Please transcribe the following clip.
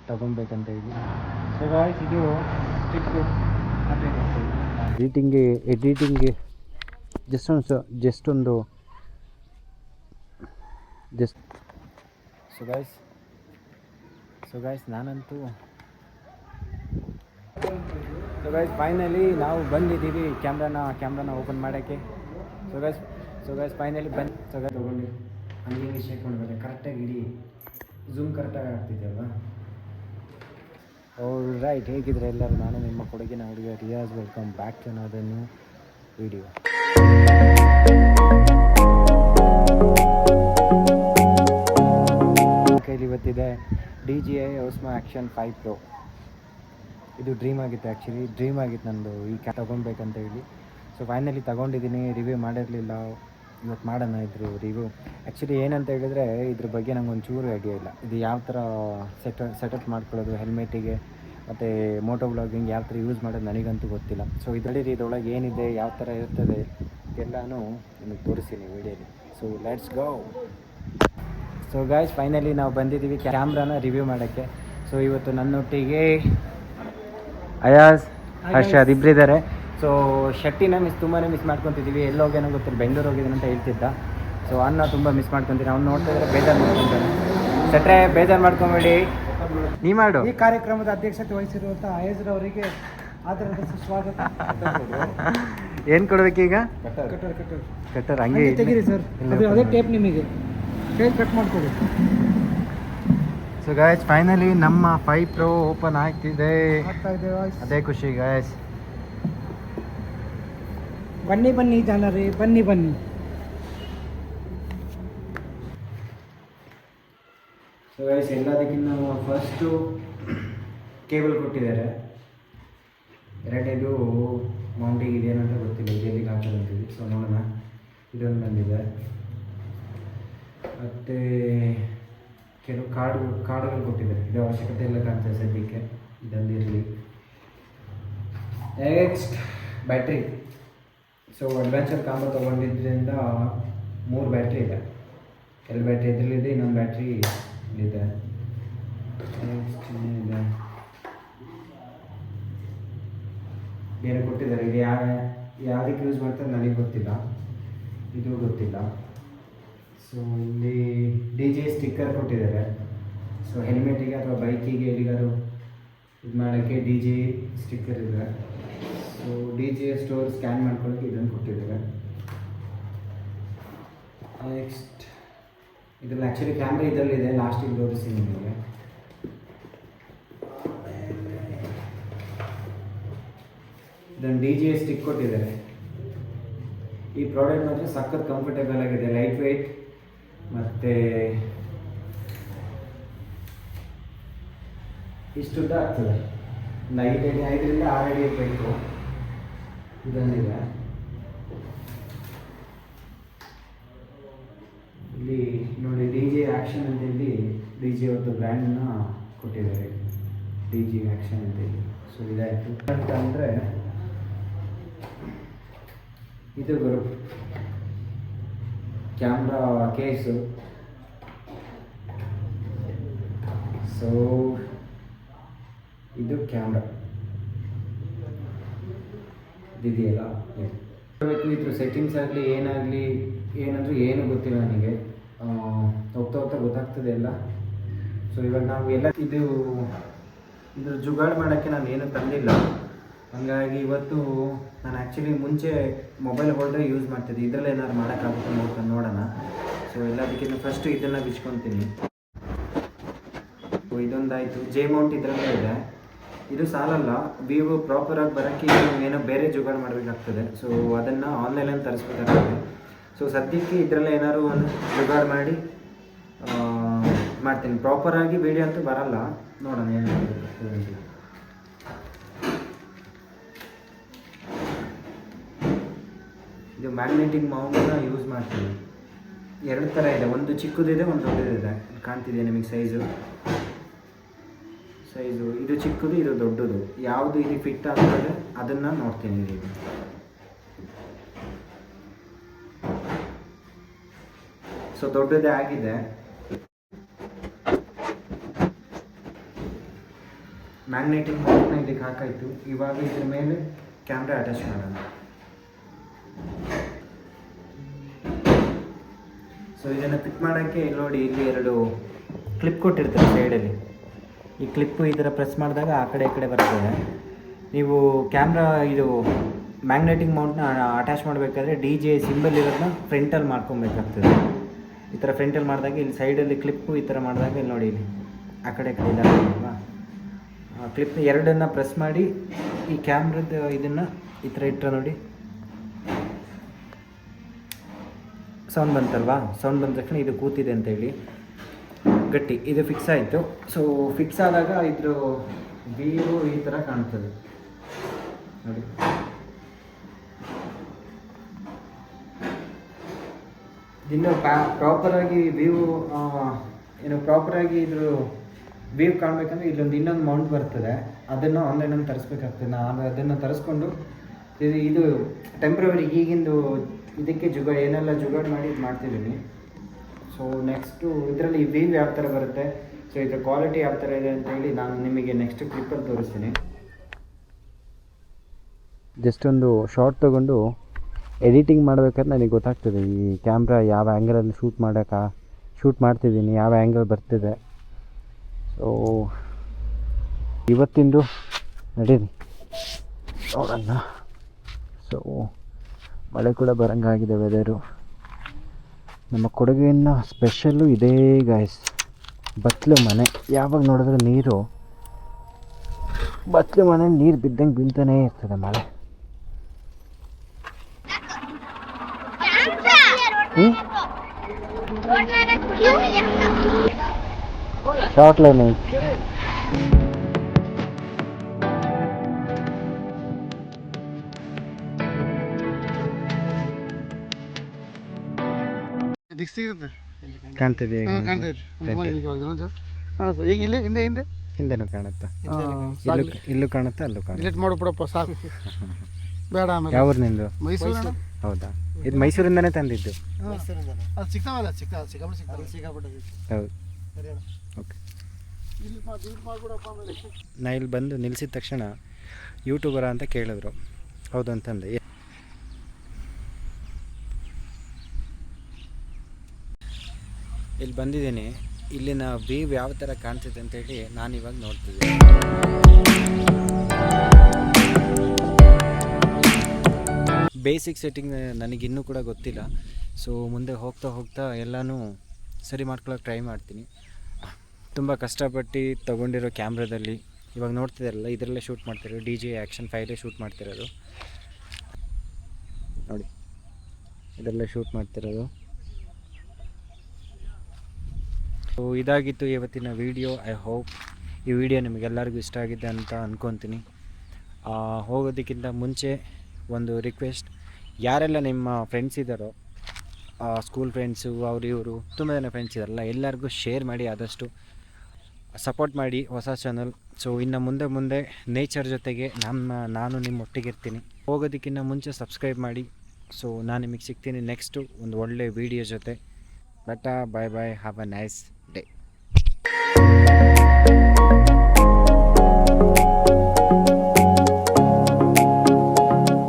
ತಗೊಬೇಕಂತ ಹೇಳಿ. So guys ಇದು stick ಎಡಿಟಿಂಗ್ಗೆ just so guys ನಾನಂತೂ ಫೈನಲಿ ನಾವು ಬಂದಿದ್ದೀವಿ ಕ್ಯಾಮ್ರಾನ ಓಪನ್ ಮಾಡೋಕ್ಕೆ. ಸೊ ಗೈಸ್ ಫೈನಲಿ ತೊಗೊಂಡು ಹಂಗೆ ಶೇಕ್ ಮಾಡಬೇಕು, ಕರೆಕ್ಟಾಗಿ ಇಡಿ, ಝೂಮ್ ಕರೆಕ್ಟಾಗಿ ಆಗ್ತಿದೆಯಲ್ವಾ. ರೈಟ್, ಹೇಗಿದ್ರೆ ಎಲ್ಲರೂ, ನಾನು ನಿಮ್ಮ ಕೊಡಗಿನ ಹುಡುಗ Riyaz. Welcome back to another new video. ಕೈಲಿ ಇವತ್ತಿದೆ DJI Osmo Action 5 Pro. ಇದು ಡ್ರೀಮ್ ಆಗಿತ್ತು ನಂದು ಈ ತೊಗೊಬೇಕಂತ ಹೇಳಿ. ಸೊ ಫೈನಲಿ ತೊಗೊಂಡಿದ್ದೀನಿ. ರಿವ್ಯೂ ಮಾಡಿರಲಿಲ್ಲ, ಇವತ್ತು ಮಾಡೋಣ ಇದ್ರ ರಿವ್ಯೂ. ಆ್ಯಕ್ಚುಲಿ ಏನಂತ ಹೇಳಿದರೆ ಇದ್ರ ಬಗ್ಗೆ ನಂಗೆ ಒಂಚೂರು ಐಡಿಯಾ ಇಲ್ಲ. ಇದು ಯಾವ ಥರ ಸೆಟಪ್ ಮಾಡ್ಕೊಳ್ಳೋದು ಹೆಲ್ಮೆಟಿಗೆ ಮತ್ತು ಮೋಟೋ ವ್ಲಾಗಿಂಗ್ ಯಾವ ಥರ ಯೂಸ್ ಮಾಡೋದು ನನಗಂತೂ ಗೊತ್ತಿಲ್ಲ. ಸೊ ಇದ್ರೊಳಗೆ ಏನಿದೆ, ಯಾವ ಥರ ಇರ್ತದೆ ಎಲ್ಲನೂ ನಿಮಗೆ ತೋರಿಸ್ತೀನಿ ವಿಡಿಯೋಲಿ. So let's go. So guys finally ನಾವು ಬಂದಿದ್ದೀವಿ ಕ್ಯಾಮ್ರಾನ ರಿವ್ಯೂ ಮಾಡೋಕ್ಕೆ. ಸೊ ಇವತ್ತು ನನ್ನೊಟ್ಟಿಗೆ ಅಯಾಜ್, ಹರ್ಷದ್ ಇಬ್ಬರಿದ್ದಾರೆ. ಸೊ ಶೆಟ್ಟಿನ ತುಂಬಾ ಮಿಸ್ ಮಾಡ್ಕೊತಿದ್ದೀವಿ. ಎಲ್ಲೋ ಹೋಗ್ಯಾನೋ ಗೊತ್ತಿಲ್ಲ, ಬೆಂಗಳೂರು ಹೋಗಿದ್ದಾನೆ ಅಂತ ಹೇಳ್ತಿದ್ದ. ಸೊ ಅನ್ನ ತುಂಬ ಮಿಸ್ ಮಾಡ್ಕೊತೀನಿ. ಅವ್ನು ನೋಡ್ತಾ ಇದ್ರೆ ಬೇಜಾರು ಮಾಡ್ಕೊತಾನೆ. ಸೆಟ್ರೆ ಬೇಜಾರು ಮಾಡ್ಕೊಬೇಡಿ, ನೀ ಮಾಡು. ಈ ಕಾರ್ಯಕ್ರಮದ ಅಧ್ಯಕ್ಷತೆ ವಹಿಸಿರುವಂಥ ಅಯಾಜ್ರವರಿಗೆ ಆದರದ ಸ್ವಾಗತ. ಏನು ಕೊಡ್ಬೇಕೀಗ? ಕಟ್ಟರ್ ಹಂಗೆ ತೆಗೀರಿ ಸರ್, ಅದೇ ಟೇಪ್ ನಿಮಗೆ ಕಟ್ ಮಾಡ್ಕೊಡಿ. ಸೊ ಗಾಯ್ಸ್ ಫೈನಲಿ ನಮ್ಮ 5 Pro ಓಪನ್ ಆಗ್ತಿದೆ, ಅದೇ ಖುಷಿ ಗಾಯ್ಸ್. ಬನ್ನಿ ಜನರೇ, ಬನ್ನಿ. ಸೊ ಗೈಸ್ ಎಲ್ಲದಕ್ಕಿಂತ ಫಸ್ಟು ಕೇಬಲ್ ಕೊಟ್ಟಿದ್ದಾರೆ. ಎರಡನೇದು ಮೌಂಟಿಗೆ ಇದೇನಂತ ಗೊತ್ತಿಲ್ಲ, ಇದೆಲ್ಲಿಗೆ ಹಾಕೋದಂತೀವಿ. ಸೊ ನೋಡೋಣ, ಇದೊಂದು ಬಂದಿದೆ. ಮತ್ತು ಕೆಲವು ಕಾರ್ಡುಗಳು ಕೊಟ್ಟಿದ್ದಾರೆ. ಇದು ಅವಶ್ಯಕತೆ ಇಲ್ಲ ಕಾಣ್ತದೆ ಸದ್ಯಕ್ಕೆ, ಇದೊಂದಿರಲಿ. Next battery. So adventure combo ತೊಗೊಂಡಿದ್ದರಿಂದ 3 ಬ್ಯಾಟ್ರಿ ಇದೆ. 2 ಬ್ಯಾಟ್ರಿ ಇದರಲ್ಲಿದೆ, ಇನ್ನೊಂದು ಬ್ಯಾಟ್ರಿ ಇಲ್ಲಿದೆ. ನೆಕ್ಸ್ಟ್ ಏನಿದೆ, ಬೇರೆ ಕೊಟ್ಟಿದ್ದಾರೆ. ಇದು ಯಾವುದಕ್ಕೆ ಯೂಸ್ ಮಾಡ್ತಾರೆ ನನಗೆ ಗೊತ್ತಿಲ್ಲ, ಇದು ಗೊತ್ತಿಲ್ಲ. ಸೊ ಇಲ್ಲಿ DJI ಸ್ಟಿಕ್ಕರ್ ಕೊಟ್ಟಿದ್ದಾರೆ. ಸೊ ಹೆಲ್ಮೆಟಿಗೆ ಅಥವಾ ಬೈಕಿಗೆ ಎಲ್ಲಿಗಾದ್ರು ಇದು ಮಾಡೋಕ್ಕೆ DJI ಸ್ಟಿಕ್ಕರ್ ಇದೆ. ಸೊ DJI ಸ್ಟೋರ್ ಸ್ಕ್ಯಾನ್ ಮಾಡ್ಕೊಳ್ಳೋಕ್ಕೆ ಇದನ್ನು ಕೊಟ್ಟಿದ್ದಾರೆ. ನೆಕ್ಸ್ಟ್ ಇದರಲ್ಲಿ ಆ್ಯಕ್ಚುಲಿ ಕ್ಯಾಮ್ರಾ ಇದರಲ್ಲಿದೆ, ಲಾಸ್ಟಿಗೆ ತೋರಿಸಿ ನಿಮಗೆ. ಇದನ್ನು DJI ಸ್ಟಿಕ್ ಕೊಟ್ಟಿದ್ದಾರೆ. ಈ ಪ್ರಾಡಕ್ಟ್ ಮಾತ್ರ ಸಖತ್ ಕಂಫರ್ಟೇಬಲ್ ಆಗಿದೆ, ಲೈಟ್ ವೆಯ್ಟ್, ಮತ್ತು ಇಷ್ಟುದ್ದ ಆಗ್ತದೆ. 5 ಅಡಿಯಿಂದ 6 ಅಡಿ ಇರಬೇಕು. ಇದೊಂದಿದೆ. ಇಲ್ಲಿ ನೋಡಿ DJI ಆ್ಯಕ್ಷನ್ ಅಂತೇಳಿ DJI ಒಂದು ಬ್ರ್ಯಾಂಡನ್ನು ಕೊಟ್ಟಿದ್ದಾರೆ, DJI ಆ್ಯಕ್ಷನ್ ಅಂತೇಳಿ. ಸೊ ಇದಾಯಿತು. ಅಂತಂದರೆ ಇದು ಗುರು ಕ್ಯಾಮ್ರಾ ಕೇಸು. ಸೊ ಇದು ಕ್ಯಾಮ್ರಾ ಇದೆಯಲ್ಲ, ಇದ್ರ ಸೆಟ್ಟಿಂಗ್ಸ್ ಆಗಲಿ ಏನಂದ್ರೂ ಏನು ಗೊತ್ತಿಲ್ಲ ನನಗೆ. ಹೋಗ್ತಾ ಗೊತ್ತಾಗ್ತದೆ ಎಲ್ಲ. ಸೊ ಇವಾಗ ನಾವು ಎಲ್ಲ ಇದು ಜುಗಾಡು ಮಾಡೋಕ್ಕೆ ನಾನು ಏನೂ ತಂದಿಲ್ಲ. ಹಾಗಾಗಿ ಇವತ್ತು ನಾನು ಆ್ಯಕ್ಚುಲಿ ಮುಂಚೆ ಮೊಬೈಲ್ ಹೋಲ್ಡ್ರೆ ಯೂಸ್ ಮಾಡ್ತಿದ್ದೆ. ಇದರಲ್ಲಿ ಏನಾದ್ರು ಮಾಡೋಕ್ಕಾಗುತ್ತೆ ನೋಡೋಣ. ಸೊ ಎಲ್ಲದಕ್ಕಿಂತ ಫಸ್ಟು ಇದನ್ನು ಬಿಚ್ಕೊತೀನಿ. ಇದೊಂದಾಯಿತು. ಜೆ ಮೌಂಟ್ ಇದರಲ್ಲೇ ಇದೆ. ಇದು ಸಾಲಲ್ಲ, ವಿವೋ ಪ್ರಾಪರಾಗಿ ಬರೋಕ್ಕೆ ಏನೋ ಬೇರೆ ಜುಗಾಡು ಮಾಡಬೇಕಾಗ್ತದೆ. ಸೊ ಅದನ್ನು ಆನ್ಲೈನಲ್ಲಿ ತರಿಸ್ಬೇಕಾಗ್ತದೆ. ಸೊ ಸದ್ಯಕ್ಕೆ ಇದರಲ್ಲೇ ಏನಾದ್ರು ಒಂದು ಜುಗಾಡು ಮಾಡಿ ಮಾಡ್ತೀನಿ. ಪ್ರಾಪರಾಗಿ ವೀಡಿಯೋ ಅಂತೂ ಬರಲ್ಲ, ನೋಡೋಣ ಏನು ಮಾಡಬೇಕು. ಇದು ಮ್ಯಾಗ್ನೆಟಿಕ್ ಮೌಂಟನ್ನ ಯೂಸ್ ಮಾಡ್ತೀನಿ. 2 ಥರ ಇದೆ, ಒಂದು ಚಿಕ್ಕದಿದೆ, ಒಂದು ದೊಡ್ಡದಿದೆ. ಕಾಣ್ತಿದೆ ನಿಮಗೆ ಸೈಜು. ಇದು ಚಿಕ್ಕದು, ಇದು ದೊಡ್ಡದು. ಯಾವುದು ಇದು ಫಿಟ್ ಆಗ್ತದೆ ಅದನ್ನು ನೋಡ್ತೀನಿ ಈಗ. ಸೊ ದೊಡ್ಡದೇ ಆಗಿದೆ. ಮ್ಯಾಗ್ನೆಟಿಕ್ ಮೌಂಟ್ನ ಇದಕ್ಕೆ ಹಾಕಾಯಿತು. ಇವಾಗ ಇದ್ರ ಮೇಲೆ ಕ್ಯಾಮ್ರಾ ಅಟ್ಯಾಚ್ ಮಾಡೋಣ. ಸೊ ಇದನ್ನು ಫಿಟ್ ಮಾಡೋಕ್ಕೆ ನೋಡಿ, ಇಲ್ಲಿ 2 ಕ್ಲಿಪ್ ಕೊಟ್ಟಿರ್ತಾರೆ ಸೈಡಲ್ಲಿ. ಈ ಕ್ಲಿಪ್ಪು ಈ ಥರ ಪ್ರೆಸ್ ಮಾಡಿದಾಗ ಆ ಕಡೆ ಈ ಕಡೆ ಬರ್ತದೆ. ನೀವು ಕ್ಯಾಮ್ರಾ ಇದು ಮ್ಯಾಗ್ನೆಟಿಕ್ ಮೌಂಟ್ನ ಅಟ್ಯಾಚ್ ಮಾಡಬೇಕಾದ್ರೆ DJI ಸಿಂಬಲ್ ಇರೋದನ್ನ ಫ್ರಂಟಲ್ಲಿ ಮಾಡ್ಕೊಬೇಕಾಗ್ತದೆ. ಈ ಥರ ಫ್ರಂಟಲ್ಲಿ ಮಾಡಿದಾಗ ಇಲ್ಲಿ ಸೈಡಲ್ಲಿ ಕ್ಲಿಪ್ಪು ಈ ಥರ ಮಾಡಿದಾಗ ಇಲ್ಲಿ ನೋಡಿ, ಇಲ್ಲಿ ಆ ಕಡೆ ಈ ಕಡೆ ಇದಾಗಲ್ವಾ, ಕ್ಲಿಪ್ 2 ಪ್ರೆಸ್ ಮಾಡಿ ಈ ಕ್ಯಾಮ್ರದ್ದು ಇದನ್ನು ಈ ಥರ ಇಟ್ಟರೆ ನೋಡಿ, ಸೌಂಡ್ ಬಂತಲ್ವಾ. ಸೌಂಡ್ ಬಂದ ತಕ್ಷಣ ಇದು ಕೂತಿದೆ ಅಂತೇಳಿ ಗಟ್ಟಿ ಇದು ಫಿಕ್ಸ್ ಆಯಿತು. ಸೊ ಫಿಕ್ಸ್ ಆದಾಗ ಇದ್ರ ವ್ಯೂ ಈ ಥರ ಕಾಣ್ತದೆ ನೋಡಿ. ಇನ್ನು ಪ್ರಾಪರಾಗಿ ವ್ಯೂ ಪ್ರಾಪರಾಗಿ ಇದ್ರ ವ್ಯೂ ಕಾಣಬೇಕಂದ್ರೆ ಇನ್ನೊಂದು ಮೌಂಟ್ ಬರ್ತದೆ, ಅದನ್ನು ಆನ್ಲೈನಲ್ಲಿ ತರಿಸ್ಬೇಕಾಗ್ತದೆ. ನಾನು ಅದನ್ನು ತರಿಸ್ಕೊಂಡು ಇದು ಟೆಂಪ್ರವರಿ ಈಗಿಂದು ಇದಕ್ಕೆ ಏನೆಲ್ಲ ಜುಗಾಡ್ ಮಾಡಿ ಇದು ಮಾಡ್ತಿದ್ದೀನಿ. ಸೊ ನೆಕ್ಸ್ಟು ಇದರಲ್ಲಿ ವ್ಯೂ ಯಾವ ಥರ ಬರುತ್ತೆ, ಸೊ ಇದರ ಕ್ವಾಲಿಟಿ ಯಾವ ಥರ ಇದೆ ಅಂತೇಳಿ ನಾನು ನಿಮಗೆ ನೆಕ್ಸ್ಟ್ ಕ್ಲಿಪ್ಪಲ್ಲಿ ತೋರಿಸ್ತೀನಿ. ಜಸ್ಟ್ ಒಂದು ಶಾರ್ಟ್ ತೊಗೊಂಡು ಎಡಿಟಿಂಗ್ ಮಾಡಬೇಕಾದ್ರೆ ನನಗೆ ಗೊತ್ತಾಗ್ತದೆ ಈ ಕ್ಯಾಮ್ರಾ ಯಾವ ಆ್ಯಂಗಲಲ್ಲಿ ಶೂಟ್ ಮಾಡ್ತಿದ್ದೀನಿ, ಯಾವ ಆ್ಯಂಗಲ್ ಬರ್ತಿದೆ. ಸೊ ಇವತ್ತಿಂದು ನಡೀರಿ ನೋಡೋಣ. ಸೊ ಮಳೆ ಕೂಡ ಬರೋಂಗಾಗಿದೆ ವೆದರು. ನಮ್ಮ ಕೊಡಗಿನ ಸ್ಪೆಷಲ್ಲು ಇದೇ ಗಾಯ್ಸ್, ಬತ್ಲು ಮನೆ. ಯಾವಾಗ ನೋಡಿದ್ರೆ ನೀರು, ಬತ್ಲು ಮನೆ ನೀರು ಬಿದ್ದಂಗೆ ಬೀಳ್ತಾನೇ ಇರ್ತದೆ ಮಳೆ. ಶಾರ್ಟ್ ಲೈನ್ ಕಾಣ್ತಿದೆ, ಹಿಂದೆನೂ ಕಾಣುತ್ತಾ, ಇಲ್ಲೂ ಕಾಣುತ್ತಾ, ಅಲ್ಲೂ ಕಾಣುತ್ತೆ. ಮಾಡ್ಬಿಡಪ್ಪ ಸಾಕು, ಬೇಡ. ಯಾವ ಊರಿನಿಂದು? ಮೈಸೂರು. ಹೌದಾ? ಇದು ಮೈಸೂರಿಂದನೇ ತಂದಿದ್ದು? ಹೌದು. ಓಕೆ. ನಾ ಇಲ್ಲಿ ಬಂದು ನಿಲ್ಲಿಸಿದ ತಕ್ಷಣ ಯೂಟ್ಯೂಬರ ಅಂತ ಕೇಳಿದ್ರು. ಹೌದು ಅಂತಂದೆ. ಇಲ್ಲಿ ಬಂದಿದ್ದೀನಿ, ಇಲ್ಲಿನ ವ್ಯೂ ಯಾವ ಥರ ಕಾಣ್ತಿದೆ ಅಂತೇಳಿ ನಾನು ಇವಾಗ ನೋಡ್ತಿದ್ದೆ. ಬೇಸಿಕ್ ಸೆಟ್ಟಿಂಗ್ ನನಗಿನ್ನೂ ಕೂಡ ಗೊತ್ತಿಲ್ಲ. ಸೊ ಮುಂದೆ ಹೋಗ್ತಾ ಎಲ್ಲನೂ ಸರಿ ಮಾಡ್ಕೊಳ್ಳೋಕೆ ಟ್ರೈ ಮಾಡ್ತೀನಿ. ತುಂಬ ಕಷ್ಟಪಟ್ಟು ತೊಗೊಂಡಿರೋ ಕ್ಯಾಮ್ರಾದಲ್ಲಿ ಇವಾಗ ನೋಡ್ತಿದ್ದಾರಲ್ಲ, ಇದರಲ್ಲೇ ಶೂಟ್ ಮಾಡ್ತಿರೋದು. DJI Action 5 ಶೂಟ್ ಮಾಡ್ತಿರೋದು ನೋಡಿ, ಇದರಲ್ಲೇ ಶೂಟ್ ಮಾಡ್ತಿರೋದು. ಸೊ ಇದಾಗಿತ್ತು ಇವತ್ತಿನ ವಿಡಿಯೋ. ಐ ಹೋಪ್ ಈ ವಿಡಿಯೋ ನಿಮಗೆಲ್ಲರಿಗೂ ಇಷ್ಟ ಆಗಿದೆ ಅಂತ ಅಂದ್ಕೊತೀನಿ. ಹೋಗೋದಕ್ಕಿಂತ ಮುಂಚೆ ಒಂದು ರಿಕ್ವೆಸ್ಟ್, ಯಾರೆಲ್ಲ ನಿಮ್ಮ ಫ್ರೆಂಡ್ಸ್ ಇದ್ದಾರೋ, ಸ್ಕೂಲ್ ಫ್ರೆಂಡ್ಸು, ಇವರು ತುಂಬ ಜನ ಫ್ರೆಂಡ್ಸ್ ಇದ್ದಾರಲ್ಲ, ಎಲ್ಲರಿಗೂ ಶೇರ್ ಮಾಡಿ, ಆದಷ್ಟು ಸಪೋರ್ಟ್ ಮಾಡಿ ಹೊಸ ಚಾನಲ್. ಸೊ ಇನ್ನು ಮುಂದೆ ನೇಚರ್ ಜೊತೆಗೆ ನಾನು ನಿಮ್ಮ ಒಟ್ಟಿಗೆ ಇರ್ತೀನಿ. ಹೋಗೋದಕ್ಕಿಂತ ಮುಂಚೆ ಸಬ್ಸ್ಕ್ರೈಬ್ ಮಾಡಿ. ಸೊ ನಾನು ನಿಮಗೆ ಸಿಗ್ತೀನಿ ನೆಕ್ಸ್ಟು ಒಂದು ಒಳ್ಳೆ ವೀಡಿಯೋ ಜೊತೆ. But bye, have a nice